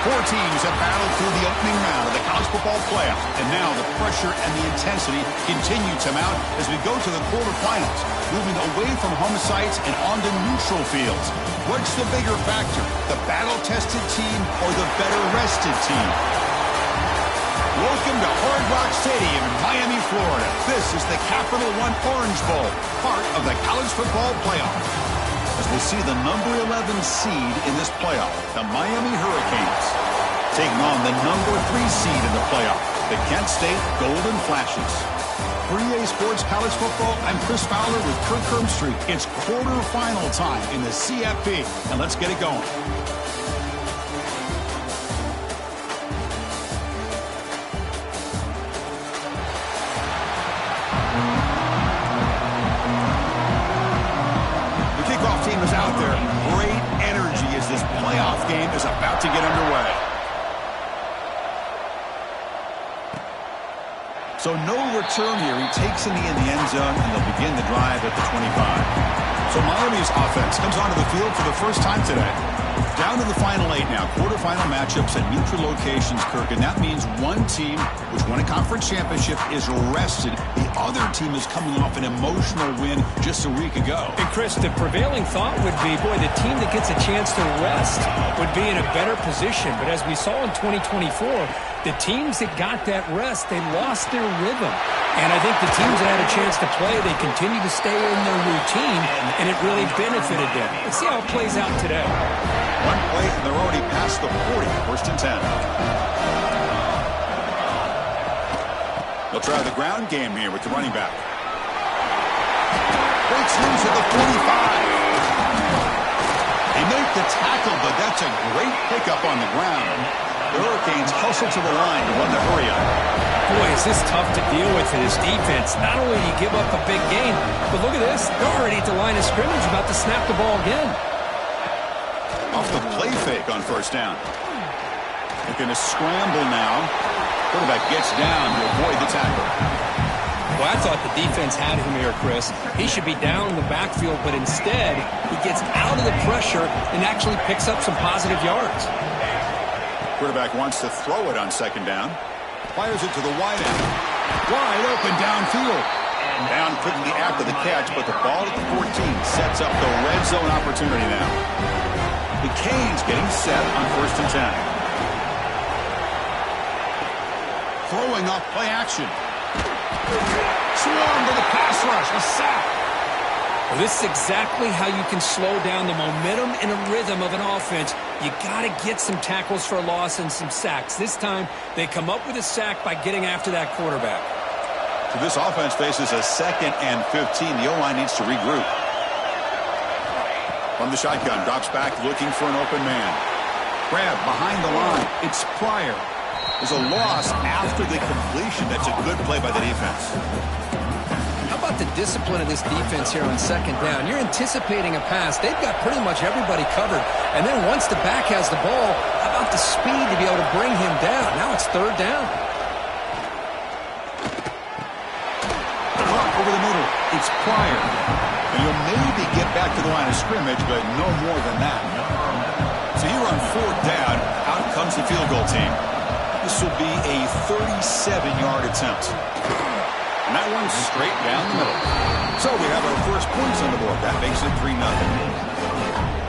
Four teams have battled through the opening round of the college football playoff, and now the pressure and the intensity continue to mount as we go to the quarterfinals, moving away from home sites and onto neutral fields. What's the bigger factor, the battle-tested team or the better-rested team? Welcome to Hard Rock Stadium in Miami, Florida. This is the Capital One Orange Bowl, part of the college football playoff. As we see the number 11 seed in this playoff, the Miami Hurricanes, taking on the number 3 seed in the playoff, the Kent State Golden Flashes. For EA Sports College Football, I'm Chris Fowler with Kirk Herbstreit. It's quarterfinal time in the CFP, and let's get it going. Out there, great energy as this playoff game is about to get underway. So no return here. He takes in the end zone, and they'll begin the drive at the 25. So Miami's offense comes onto the field for the first time today. Down to the final 8 now. Quarterfinal matchups at neutral locations, Kirk, and that means one team which won a conference championship is rested. The other team is coming off an emotional win just a week ago. And Chris, the prevailing thought would be, boy, the team that gets a chance to rest would be in a better position. But as we saw in 2024, the teams that got that rest, they lost their rhythm. And I think the teams that had a chance to play, they continue to stay in their routine, and it really benefited them. Let's see how it plays out today. One play, and they're already past the 40, first and 10. They'll try the ground game here with the running back. Breaks loose at the 45. They make the tackle, but that's a great pickup on the ground. The Hurricanes hustle to the line to run the hurry up. Boy, is this tough to deal with for this defense. Not only do you give up a big gain, but look at this. They're already at the line of scrimmage, about to snap the ball again. Off the play fake on first down. They're going to scramble now. Quarterback gets down to avoid the tackle. Well, I thought the defense had him here, Chris. He should be down in the backfield, but instead, he gets out of the pressure and actually picks up some positive yards. Quarterback wants to throw it on second down. Fires it to the wide end. Wide open downfield. Down quickly after the catch, but the ball at the 14 sets up the red zone opportunity now. The Canes getting set on first and 10. Throwing off play action. Swarm to the pass rush. A sack. Well, this is exactly how you can slow down the momentum and a rhythm of an offense. You got to get some tackles for a loss and some sacks. This time, they come up with a sack by getting after that quarterback. So this offense faces a 2nd and 15. The O-line needs to regroup. From the shotgun, drops back looking for an open man. Grab behind the line. It's Pryor. There's a loss after the completion. That's a good play by the defense. How about the discipline of this defense here on second down? You're anticipating a pass. They've got pretty much everybody covered. And then once the back has the ball, how about the speed to be able to bring him down? Now it's third down. Over the middle, it's Pryor. And you'll maybe get back to the line of scrimmage, but no more than that. So here on fourth down, out comes the field goal team. This will be a 37-yard attempt. And that one's straight down the middle. So we have our first points on the board. That makes it 3-0.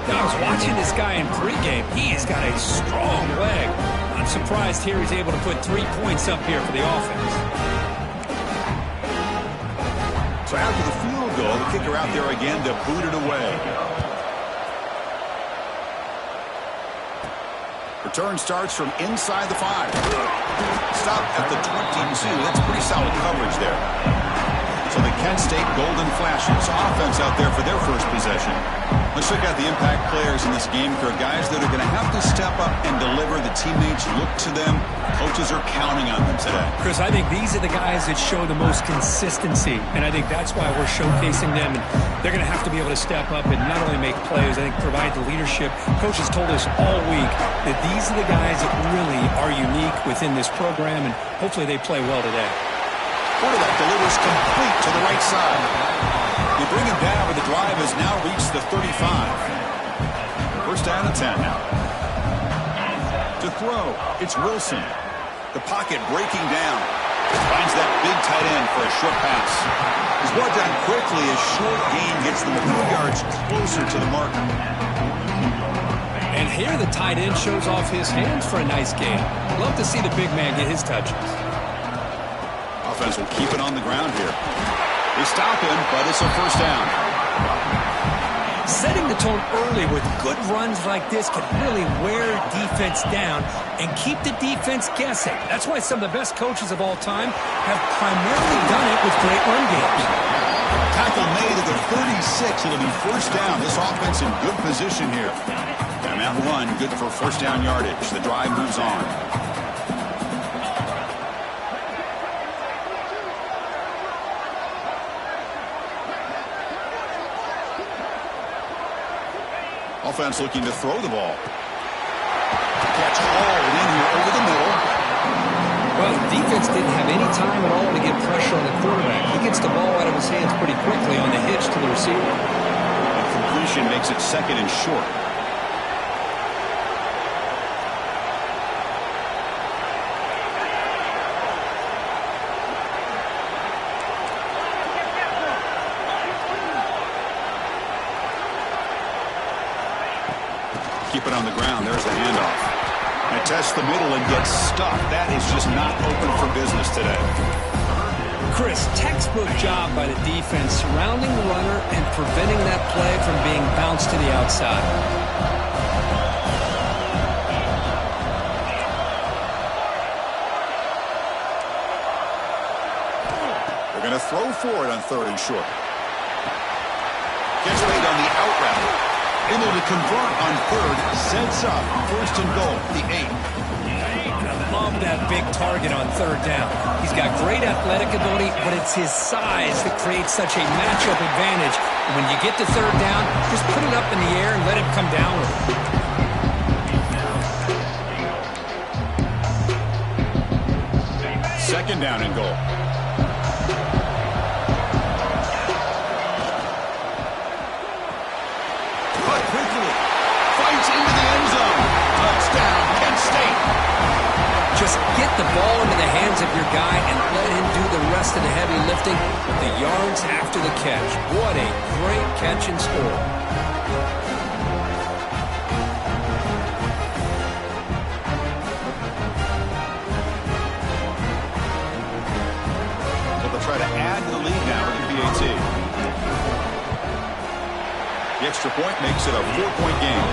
Now, I was watching this guy in pregame. He has got a strong leg. I'm surprised here he's able to put 3 points up here for the offense. So after the field goal, the kicker out there again to boot it away. Return starts from inside the 5. Stop at the 22. That's pretty solid coverage there. So the Kent State Golden Flashes offense out there for their first possession. Let's check out the impact players in this game, Kirk. Guys that are going to have to step up and deliver. The teammates look to them. Coaches are counting on them today. Chris, I think these are the guys that show the most consistency, and I think that's why we're showcasing them. And they're going to have to be able to step up and not only make plays, I think provide the leadership. Coaches told us all week that these are the guys that really are unique within this program, and hopefully they play well today. Quarterback delivers complete to the right side. They bring him down, but the drive has now reached the 35. First down and 10 now. To throw, it's Wilson. The pocket breaking down. Finds that big tight end for a short pass. He's brought down quickly as short gain gets them a few yards closer to the marker. And here the tight end shows off his hands for a nice gain. Love to see the big man get his touches. Offense will keep it on the ground here. They stop him, but it's a first down. Setting the tone early with good runs like this can really wear defense down and keep the defense guessing. That's why some of the best coaches of all time have primarily done it with great run games. Tackle made at the 36. It'll be first down. This offense in good position here. And that run good for first down yardage. The drive moves on. Offense looking to throw the ball. Catch hauled in here over the middle. Well, the defense didn't have any time at all to get pressure on the quarterback. He gets the ball out of his hands pretty quickly on the hitch to the receiver. And completion makes it second and short. Keep it on the ground. There's the handoff. And tests the middle and gets stuck. That is just not open for business today. Chris, textbook job by the defense surrounding the runner and preventing that play from being bounced to the outside. They're going to throw for it on third and short. Gets made on the out route. Able to convert on third, sets up first and goal, the 8. Love that big target on third down. He's got great athletic ability, but it's his size that creates such a matchup advantage. When you get to third down, just put it up in the air and let him come down with it. Second down and goal. Just get the ball into the hands of your guy and let him do the rest of the heavy lifting with the yards after the catch. What a great catch and score. So they'll try to add to the lead now with the PAT. The extra point makes it a 4-point game.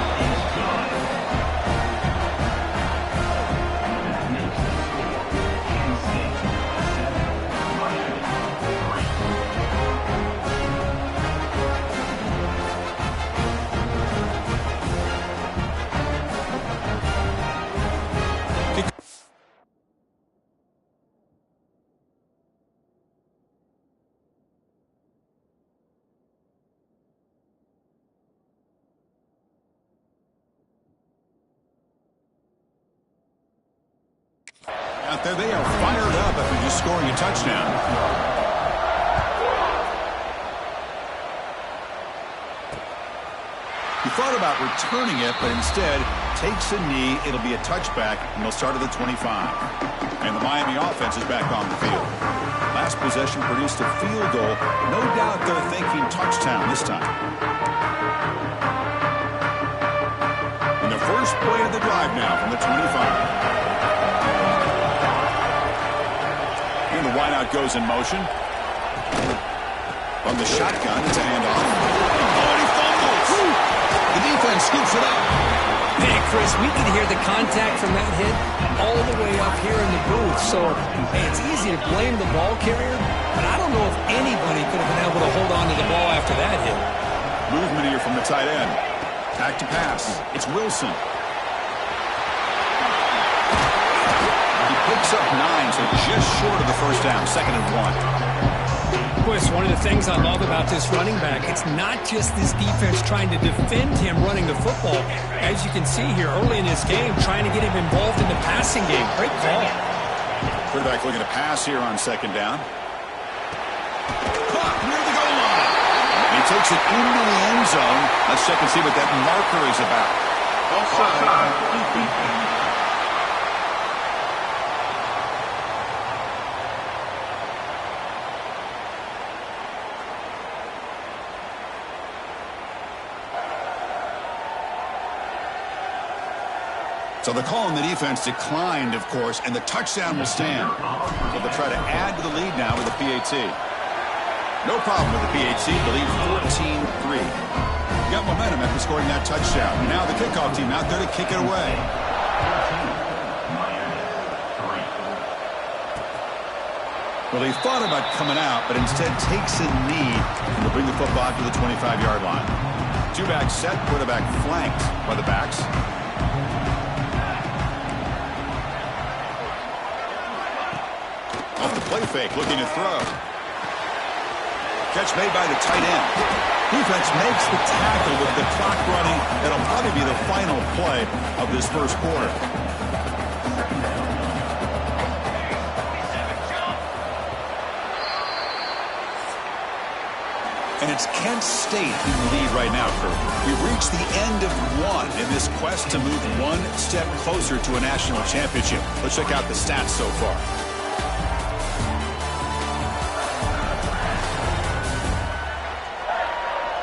Out there, they are fired up after just scoring a touchdown. He thought about returning it, but instead takes a knee. It'll be a touchback, and they'll start at the 25. And the Miami offense is back on the field. Last possession produced a field goal. No doubt they're thinking touchdown this time. And the first play of the drive now from the 25. And the wideout goes in motion. From the shotgun, it's a handoff. Oh, and he fumbles. The defense scoops it up. Hey, Chris, we could hear the contact from that hit all the way up here in the booth. So, hey, it's easy to blame the ball carrier, but I don't know if anybody could have been able to hold on to the ball after that hit. Movement here from the tight end. Back to pass. It's Wilson. Picks up 9, so just short of the first down, 2nd and 1. Chris, one of the things I love about this running back, it's not just this defense trying to defend him running the football. As you can see here early in this game, trying to get him involved in the passing game. Great call. Quarterback looking to pass here on 2nd down. Caught near the goal line. And he takes it into the end zone. Let's check and see what that marker is about. So the call on the defense declined, of course, and the touchdown will stand. So they'll try to add to the lead now with the PAT. No problem with the PAT. The lead 14-3. Got momentum after scoring that touchdown. Now the kickoff team out there to kick it away. Well, he thought about coming out, but instead takes a knee and will bring the football to the 25-yard line. Two-back set, quarterback flanked by the backs. Off the play fake, looking to throw. Catch made by the tight end. Defense makes the tackle with the clock running. That'll probably be the final play of this first quarter. And it's Kent State in the lead right now, Kurt. We've reached the end of one in this quest to move one step closer to a national championship. Let's check out the stats so far.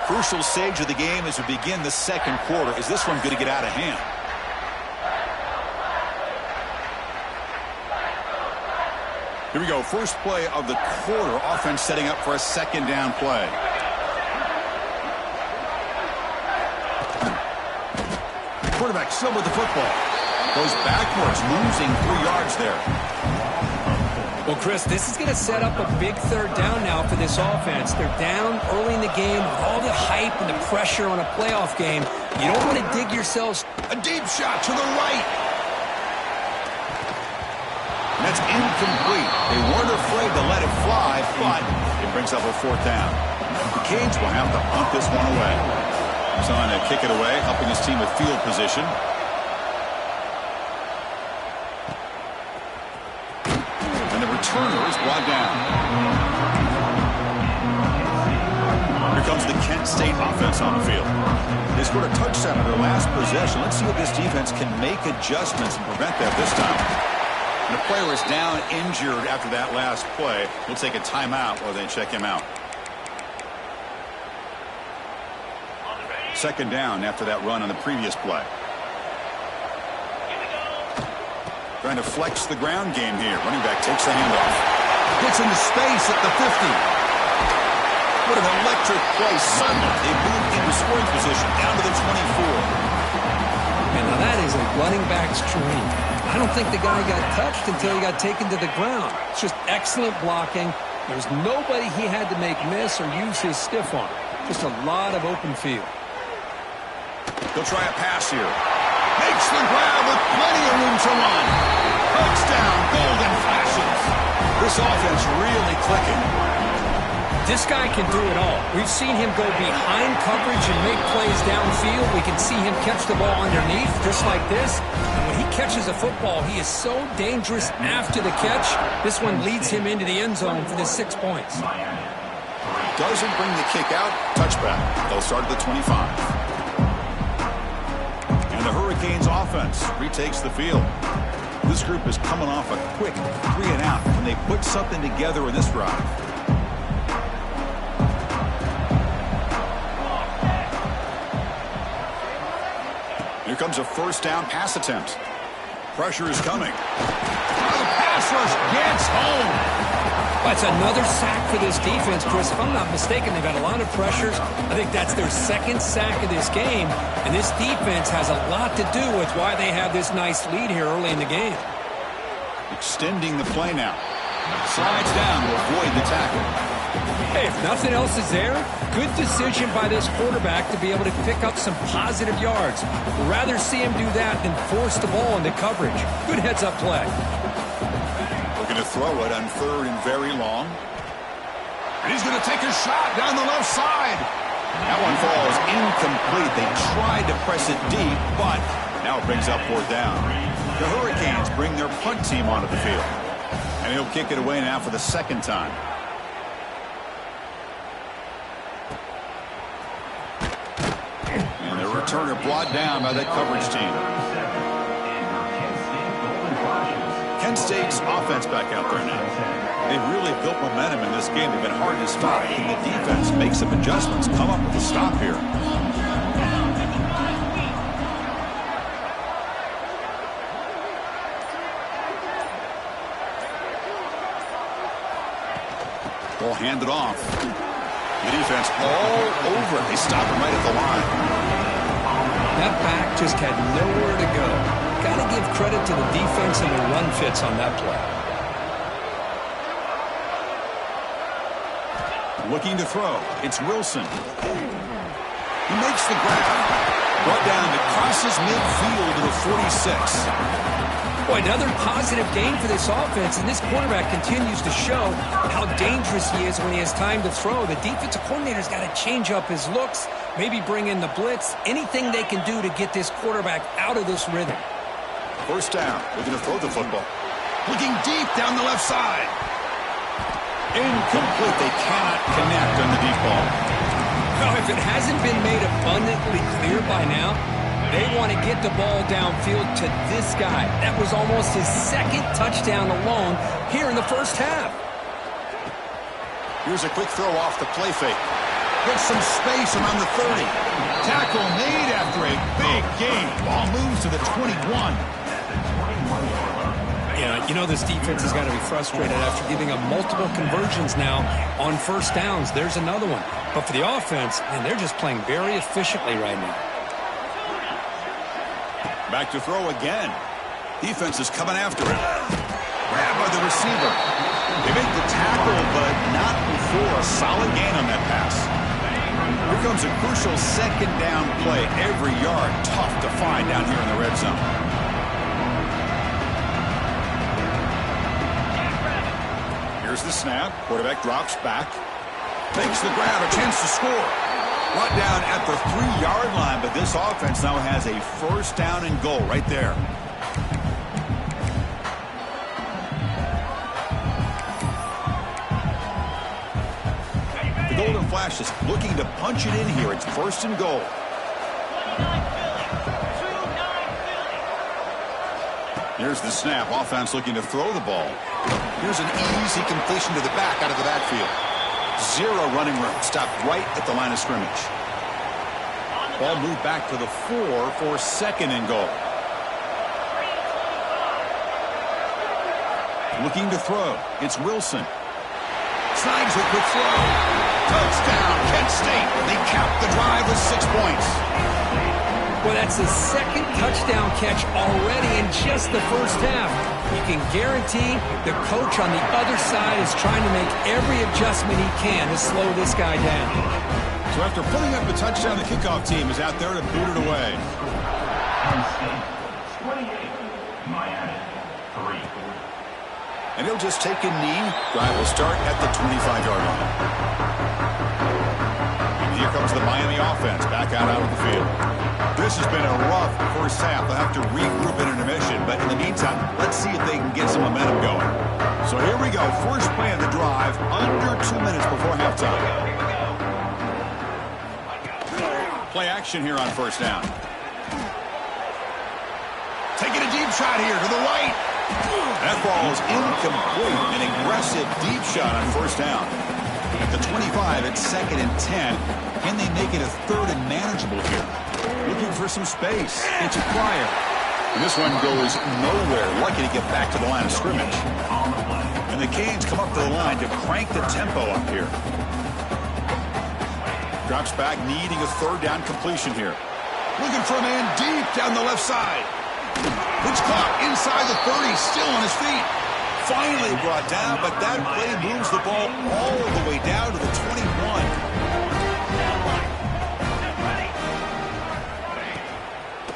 Crucial stage of the game as we begin the second quarter. Is this one going to get out of hand? Here we go. First play of the quarter. Offense setting up for a second down play. Quarterback still with the football. Goes backwards, losing 3 yards there. Well, Chris, this is going to set up a big third down now for this offense. They're down early in the game with all the hype and the pressure on a playoff game. You don't want to dig yourselves. A deep shot to the right. And that's incomplete. They weren't afraid to let it fly, but it brings up a fourth down. The Canes will have to punt this one away. He's on to kick it away, helping his team with field position. Turner is brought down. Here comes the Kent State offense on the field. They scored a touchdown on their last possession. Let's see if this defense can make adjustments and prevent that this time. And the player is down injured after that last play. We'll take a timeout while they check him out. Second down after that run on the previous play. Trying to flex the ground game here. Running back takes the handoff. Gets into space at the 50. What an electric play. Suddenly, they move into scoring position down to the 24. And now that is a running back's dream. I don't think the guy got touched until he got taken to the ground. It's just excellent blocking. There's nobody he had to make miss or use his stiff arm. Just a lot of open field. He'll try a pass here. Makes the grab with plenty of room to run. Touchdown, golden flashes. This offense really clicking. This guy can do it all. We've seen him go behind coverage and make plays downfield. We can see him catch the ball underneath just like this. And when he catches a football, he is so dangerous after the catch. This one leads him into the end zone for the 6 points. Doesn't bring the kick out. Touchback. They'll start at the 25. And the Hurricanes offense retakes the field. This group is coming off a quick 3-and-out when they put something together in this drive. Here comes a first down pass attempt. Pressure is coming. The pass rush gets home. That's another sack for this defense, Chris. If I'm not mistaken, they've had a lot of pressures. I think that's their second sack of this game. And this defense has a lot to do with why they have this nice lead here early in the game. Extending the play now. Slides down to avoid the tackle. Hey, if nothing else is there, good decision by this quarterback to be able to pick up some positive yards. We'd rather see him do that than force the ball into coverage. Good heads-up play. Looking to throw it on third and very long. And he's going to take a shot down the left side. That one falls incomplete. They tried to press it deep, but now it brings up fourth down. The Hurricanes bring their punt team onto the field. And he'll kick it away now for the second time. And the returner brought down by that coverage team. Kent State's offense back out there now. They've really built momentum in this game. They've been hard to stop. And the defense makes some adjustments, come up with a stop here. hand it off. The defense all over it. They stop him right at the line. That back just had nowhere to go. Got to give credit to the defense and the run fits on that play. Looking to throw. It's Wilson. He makes the grab. Brought down to crosses midfield to the 46. Boy, another positive gain for this offense, and this quarterback continues to show how dangerous he is when he has time to throw. The defensive coordinator's got to change up his looks, maybe bring in the blitz, anything they can do to get this quarterback out of this rhythm. First down. Looking to throw the football. Looking deep down the left side. Incomplete. They cannot connect on the deep ball. Well, if it hasn't been made abundantly clear by now, they want to get the ball downfield to this guy. That was almost his second touchdown alone here in the first half. Here's a quick throw off the play fake. Gets some space around the 30. Tackle made after a big gain. Ball moves to the 21. Yeah, you know this defense has got to be frustrated after giving up multiple conversions now on first downs. There's another one. But for the offense, man, they're just playing very efficiently right now. Back to throw again. Defense is coming after it. Grabbed by the receiver. They make the tackle, but not before a solid gain on that pass. Here comes a crucial second down play. Every yard tough to find down here in the red zone. Here's the snap. Quarterback drops back. Makes the grab. A chance to score. Brought down at the 3-yard line, but this offense now has a first down and goal right there. The Golden Flash is looking to punch it in here. It's first and goal. Here's the snap. Offense looking to throw the ball. Here's an easy completion to the back out of the backfield. Zero running room. Stopped right at the line of scrimmage. Ball moved back to the 4 for second and goal. Looking to throw. It's Wilson. Slides a quick throw. Touchdown, Kent State. They cap the drive with 6 points. Well, that's his second touchdown catch already in just the first half. You can guarantee the coach on the other side is trying to make every adjustment he can to slow this guy down. So after putting up a touchdown, the kickoff team is out there to boot it away. 28, Miami, 3. And he'll just take a knee. Drive will start at the 25-yard line. And here comes the Miami offense back out of the field. This has been a rough first half. They'll have to regroup in intermission, but in the meantime, let's see if they can get some momentum going. So here we go. First play of the drive, under 2 minutes before halftime. Play action here on first down. Taking a deep shot here to the right. That ball is incomplete. An aggressive deep shot on first down. At the 25, it's second and 10. Can they make it a third and manageable here? Looking for some space. It's a Pryor. And this one goes nowhere. Lucky to get back to the line of scrimmage. And the Canes come up to the line to crank the tempo up here. Drops back, needing a third down completion here. Looking for a man deep down the left side. It's caught inside the 30, still on his feet. Finally brought down, but that play moves the ball all the way down to the 21.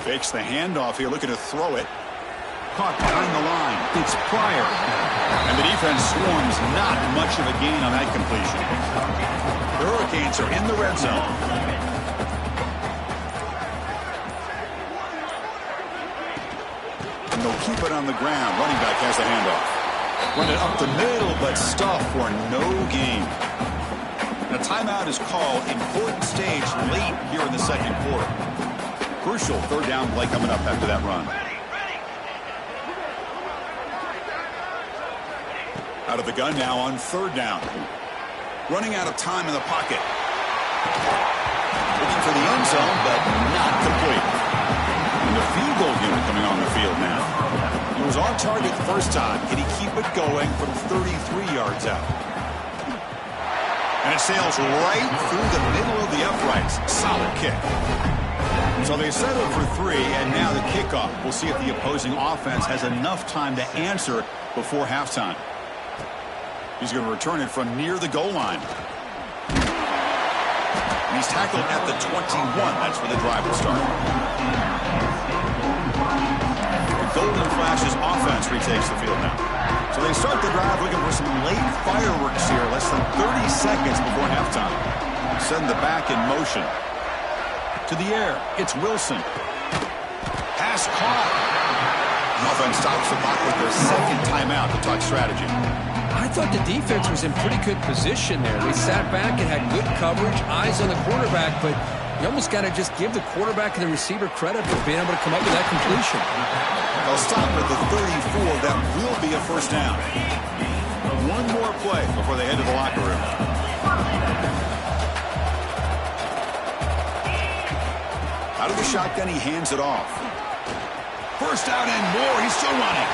Fakes the handoff here, looking to throw it. Caught behind the line. It's Pryor. And the defense swarms not much of a gain on that completion. The Hurricanes are in the red zone. And they'll keep it on the ground. Running back has the handoff. Run it up the middle, but stuff for no gain. And a timeout is called. Important stage late here in the second quarter. Crucial third down play coming up after that run. Out of the gun now on third down. Running out of time in the pocket. Looking for the end zone, but not complete. And the field goal unit coming on the field now. He was on target the first time. Can he keep it going from 33 yards out? And it sails right through the middle of the uprights. Solid kick. So they settle for 3, and now the kickoff. We'll see if the opposing offense has enough time to answer before halftime. He's going to return it from near the goal line. And he's tackled at the 21. That's where the drive will start. Golden Flash's offense retakes the field now. So they start the drive looking for some late fireworks here. Less than 30 seconds before halftime. Send the back in motion. To the air. It's Wilson. Pass caught. Offense stops the clock with their second timeout to talk strategy. I thought the defense was in pretty good position there. They sat back and had good coverage, eyes on the quarterback, but you almost got to just give the quarterback and the receiver credit for being able to come up with that completion. They'll stop at the 34. That will be a first down. One more play before they head to the locker room. Out of the shotgun, he hands it off. First down and more. He's still running.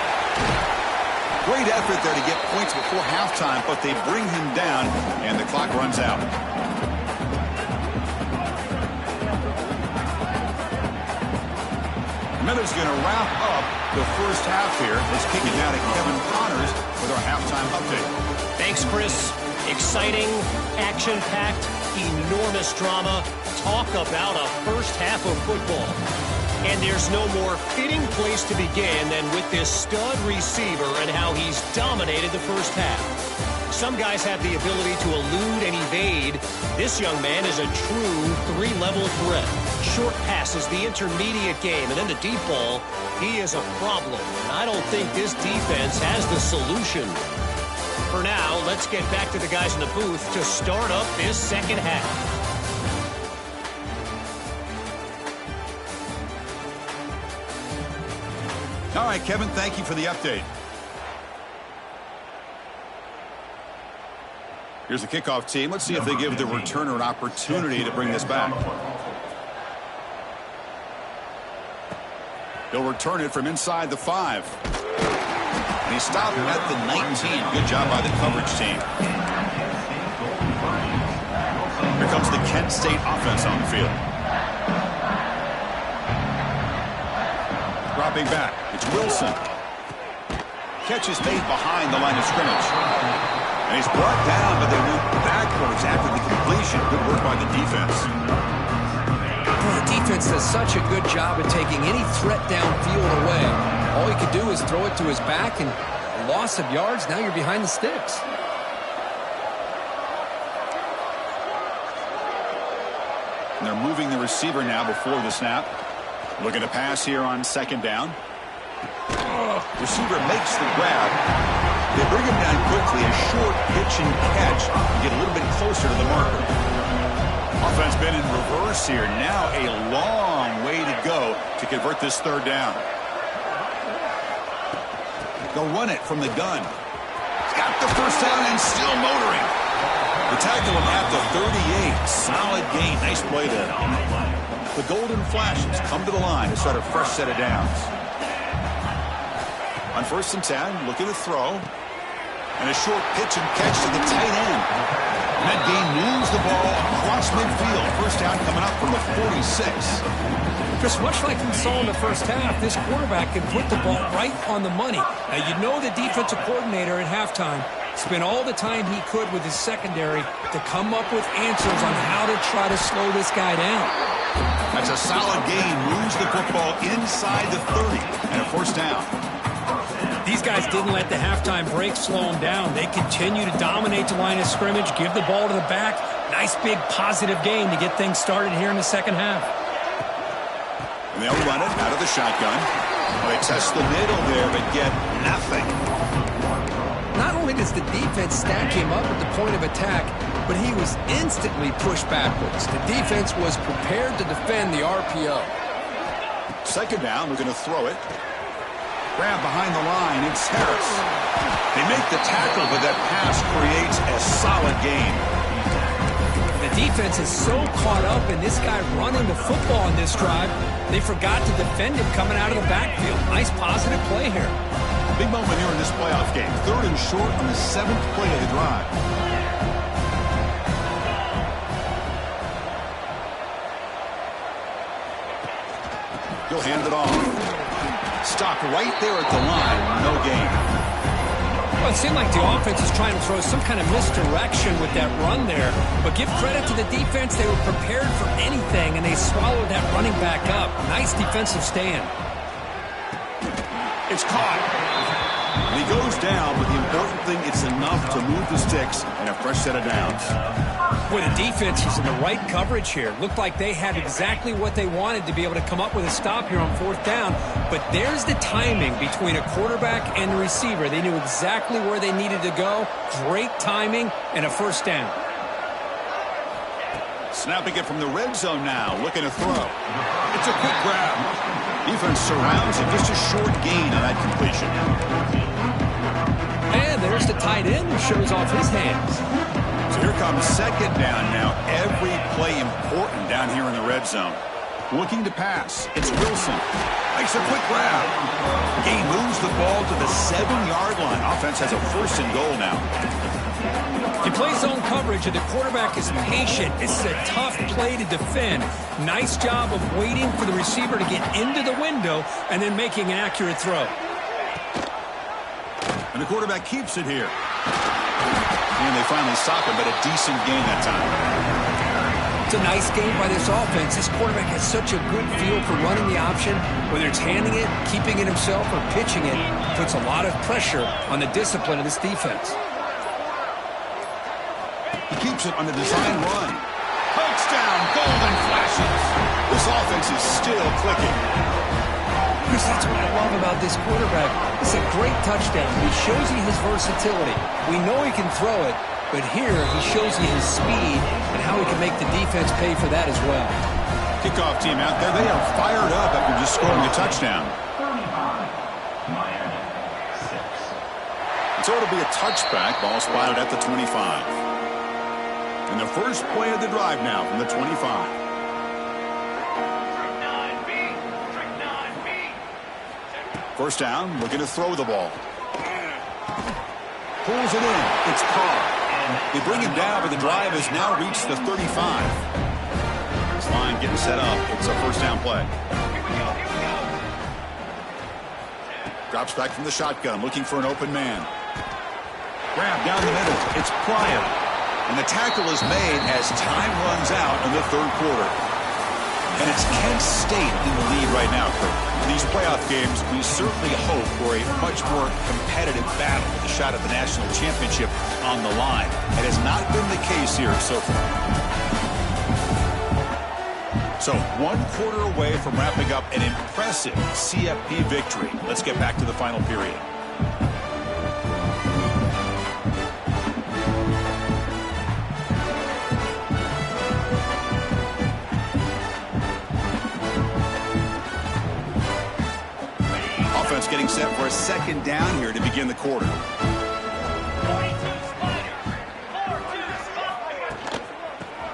Great effort there to get points before halftime, but they bring him down, and the clock runs out. Miller's going to wrap up the first half here. Let's kick it down to Kevin Connors with our halftime update. Thanks, Chris. Exciting, action-packed, enormous drama. Talk about a first half of football. And there's no more fitting place to begin than with this stud receiver and how he's dominated the first half. Some guys have the ability to elude and evade. This young man is a true three-level threat. Short passes, the intermediate game, and then the deep ball. He is a problem, and I don't think this defense has the solution. For now, let's get back to the guys in the booth to start up this second half. All right, Kevin, thank you for the update. Here's the kickoff team. Let's see if they give the returner an opportunity to bring this back. He'll return it from inside the 5. And he stopped at the 19. Good job by the coverage team. Here comes the Kent State offense on the field. Dropping back. It's Wilson. Catch is made behind the line of scrimmage. And he's brought down, but they went backwards after the completion. Good work by the defense. The defense does such a good job of taking any threat downfield away. All he could do is throw it to his back, and loss of yards, now you're behind the sticks. And they're moving the receiver now before the snap. Looking to pass here on second down. Receiver makes the grab. They bring him down quickly. A short pitch and catch to get a little bit closer to the marker. Offense been in reverse here. Now a long way to go to convert this third down. They'll run it from the gun. He's got the first down and still motoring. The tackle him at the 38. Solid gain. Nice play there. The Golden Flashes come to the line to start a fresh set of downs. On 1st and 10, looking to throw. And a short pitch and catch to the tight end. And that gain moves the ball across midfield. First down coming up from the 46. Just much like we saw in the first half, this quarterback can put the ball right on the money. Now, you know the defensive coordinator at halftime spent all the time he could with his secondary to come up with answers on how to try to slow this guy down. That's a solid gain. Moves the football inside the 30. And a first down. These guys didn't let the halftime break slow them down. They continue to dominate the line of scrimmage, give the ball to the back. Nice big positive gain to get things started here in the second half. And they'll run it out of the shotgun. Well, they test the middle there, but get nothing. Not only does the defense stack him up at the point of attack, but he was instantly pushed backwards. The defense was prepared to defend the RPO. Second down, we're going to throw it. Grab behind the line, it's Harris. They make the tackle, but that pass creates a solid gain. The defense is so caught up in this guy running the football on this drive, they forgot to defend him coming out of the backfield. Nice positive play here. Big moment here in this playoff game. 3rd and short on the 7th play of the drive. He'll hand it off. Stopped right there at the line. No gain. Well, it seemed like the offense is trying to throw some kind of misdirection with that run there. But give credit to the defense. They were prepared for anything, and they swallowed that running back up. Nice defensive stand. It's caught. And he goes down, but the important thing, it's enough to move the sticks and a fresh set of downs. Boy, the defense is in the right coverage here. Looked like they had exactly what they wanted to be able to come up with a stop here on 4th down. But there's the timing between a quarterback and the receiver. They knew exactly where they needed to go. Great timing and a 1st down. Snapping it from the red zone now, looking to throw. It's a quick grab. Defense surrounds him, just a short gain on that completion. And there's the tight end who shows off his hands. So here comes 2nd down now. Every play important down here in the red zone. Looking to pass. It's Wilson. Makes a quick grab. He moves the ball to the 7-yard line. Offense has a 1st and goal now. He plays zone coverage, and the quarterback is patient. It's a tough play to defend. Nice job of waiting for the receiver to get into the window and then making an accurate throw. And the quarterback keeps it here. And they finally stop him, but a decent gain that time. It's a nice game by this offense. This quarterback has such a good feel for running the option. Whether it's handing it, keeping it himself, or pitching it, puts a lot of pressure on the discipline of this defense. He keeps it on the design run. Pokes down, golden flashes. This offense is still clicking. Chris, that's what I love about this quarterback. It's a great touchdown. He shows you his versatility. We know he can throw it, but here he shows you his speed and how he can make the defense pay for that as well. Kickoff team out there. They are fired up after just scoring a touchdown. 35, Miami 6. So it'll be a touchback. Ball spotted at the 25. And the first play of the drive now from the 25. First down, looking to throw the ball. Pulls it in. It's Carr. They bring him down, but the drive has now reached the 35. This line getting set up. It's a 1st down play. Drops back from the shotgun, looking for an open man. Grab down the middle. It's Pryor. And the tackle is made as time runs out in the 3rd quarter. And it's Kent State in the lead right now, Kurt. In these playoff games, we certainly hope for a much more competitive battle with a shot at the national championship on the line. It has not been the case here so far. So 1 quarter away from wrapping up an impressive CFP victory. Let's get back to the final period. Offense getting set for a 2nd down here to begin the quarter.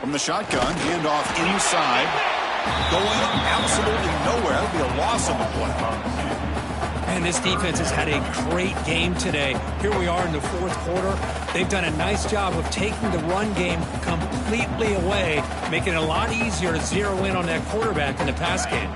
From the shotgun, handoff inside. Going absolutely nowhere. That'll be a loss on the play. And this defense has had a great game today. Here we are in the 4th quarter. They've done a nice job of taking the run game completely away, making it a lot easier to zero in on that quarterback in the pass game.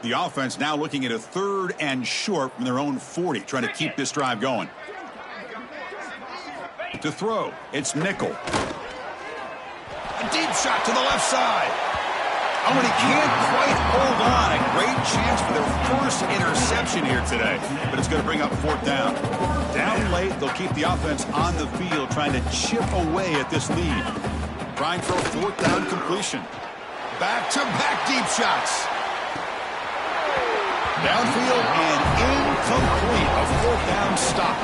The offense now looking at a 3rd and short from their own 40, trying to keep this drive going. To throw, it's Nickel. A deep shot to the left side. Oh, and he can't quite hold on. A great chance for their first interception here today, but it's going to bring up 4th down. Down late, they'll keep the offense on the field, trying to chip away at this lead. Trying for a 4th down completion. Back-to-back deep shots. Downfield and incomplete. A 4th down stop.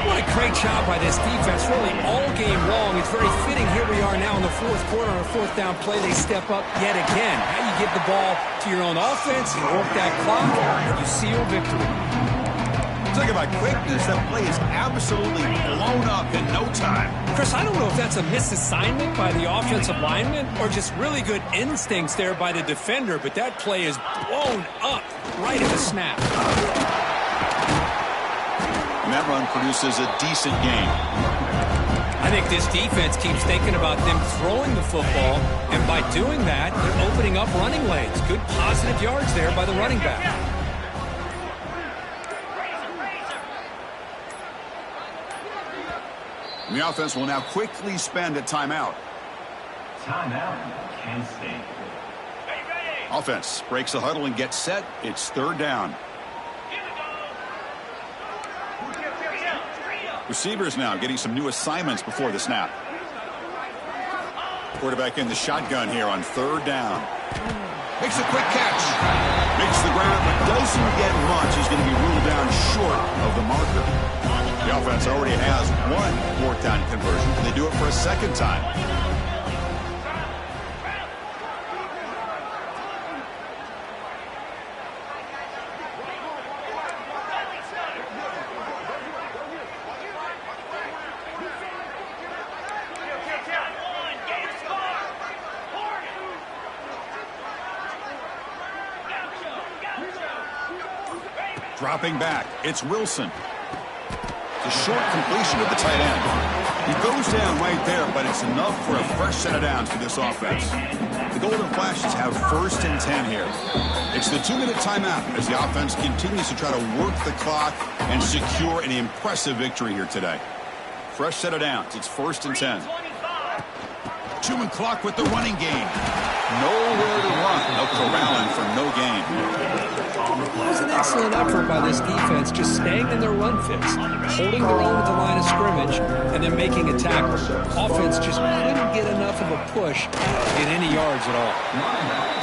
What a great job by this defense, really all game long. It's very fitting. Here we are now in the 4th quarter on a 4th down play. They step up yet again. How you give the ball to your own offense, you work that clock, and you seal victory. Talk about quickness. That play is absolutely blown up in no time. Chris, I don't know if that's a misassignment by the offensive lineman or just really good instincts there by the defender, but that play is blown up right at the snap. And that run produces a decent gain. I think this defense keeps thinking about them throwing the football, and by doing that, they're opening up running lanes. Good positive yards there by the running back. And the offense will now quickly spend a timeout. Timeout, Kent State. Offense breaks the huddle and gets set. It's 3rd down. Receivers now getting some new assignments before the snap. Quarterback in the shotgun here on 3rd down. Makes a quick catch. Makes the ground, but doesn't get much. He's going to be ruled down short of the marker. The offense already has 1 4th down conversion. They do it for a 2nd time. Dropping back, it's Wilson. The short completion of the tight end. He goes down right there, but it's enough for a fresh set of downs for this offense. The Golden Flashes have 1st and 10 here. It's the 2-minute timeout as the offense continues to try to work the clock and secure an impressive victory here today. Fresh set of downs. It's 1st and 10. Chewing clock with the running game. Nowhere to run. No corralling for no gain. It was an excellent effort by this defense, just staying in their run fits, holding their own at the line of scrimmage, and then making a tackle. Offense just couldn't get enough of a push to get any yards at all.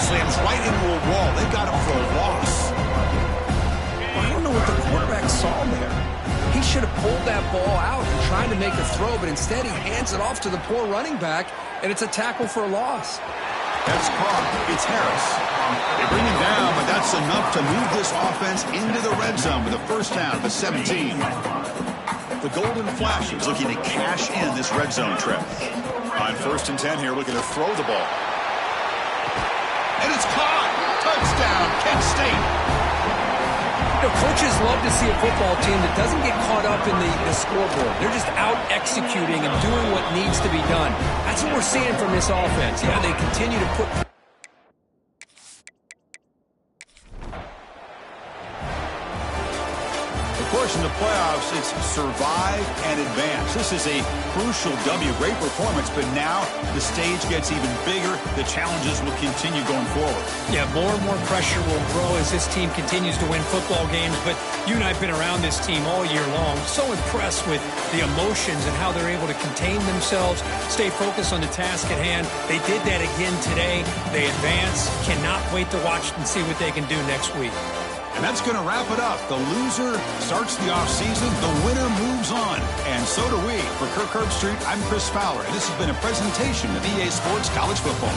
Slams right into a wall. They got him for a loss. I don't know what the quarterback saw there. He should have pulled that ball out and tried to make a throw, but instead he hands it off to the poor running back, and it's a tackle for a loss. That's caught. It's Harris. They bring him down, but that's enough to move this offense into the red zone with a 1st down at the 17. The Golden Flashes looking to cash in this red zone trip. On 1st and 10 here, looking to throw the ball. And it's caught. Touchdown, Kent State. You know, coaches love to see a football team that doesn't get caught up in the scoreboard. They're just out executing and doing what needs to be done. That's what we're seeing from this offense. Yeah, they continue to put... Of course, in the playoffs, it's survive and advance. This is a crucial W. Great performance, but now the stage gets even bigger. The challenges will continue going forward. Yeah, more and more pressure will grow as this team continues to win football games. But you and I have been around this team all year long. So impressed with the emotions and how they're able to contain themselves, stay focused on the task at hand. They did that again today. They advance. Cannot wait to watch and see what they can do next week. And that's going to wrap it up. The loser starts the offseason. The winner moves on. And so do we. For Kirk Herbstreit, I'm Chris Fowler. And this has been a presentation of EA Sports College Football.